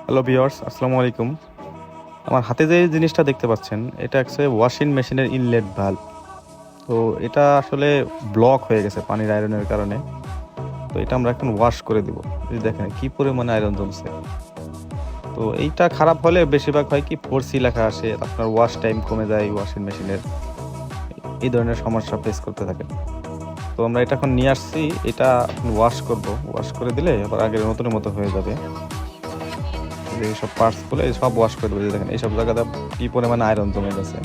Hello viewers, আসসালামু আলাইকুম। আমার হাতে যে জিনিসটা দেখতে পাচ্ছেন, এটা অ্যাকচুয়ালি ওয়াশিং মেশিনের ইনলেট ভালভ। তো এটা আসলে ব্লক হয়ে গেছে পানির আয়রনের কারণে। তো এটা আমরা এখন ওয়াশ করে দিব। এই দেখেন কি পরিমাণে আয়রন জমছে। তো এইটা খারাপ হলে বেশিরভাগ হয় কি ফোরসি লেখা আসে, আপনার ওয়াশ টাইম কমে যায় ওয়াশিং মেশিনের। এই ধরনের সমস্যা ফেস করতে থাকেন। তো আমরা এটা এখন নিয়ে আসছি, এটা এখন ওয়াশ করব। ওয়াশ করে দিলে আবার আগের নতুনের মতো হয়ে যাবে। এইসব পার্টস গুলো সব ওয়াশ করে দেবো। এই যে দেখেন এইসব জায়গাতে কি পরিমাণে আয়রন জমে গেছে।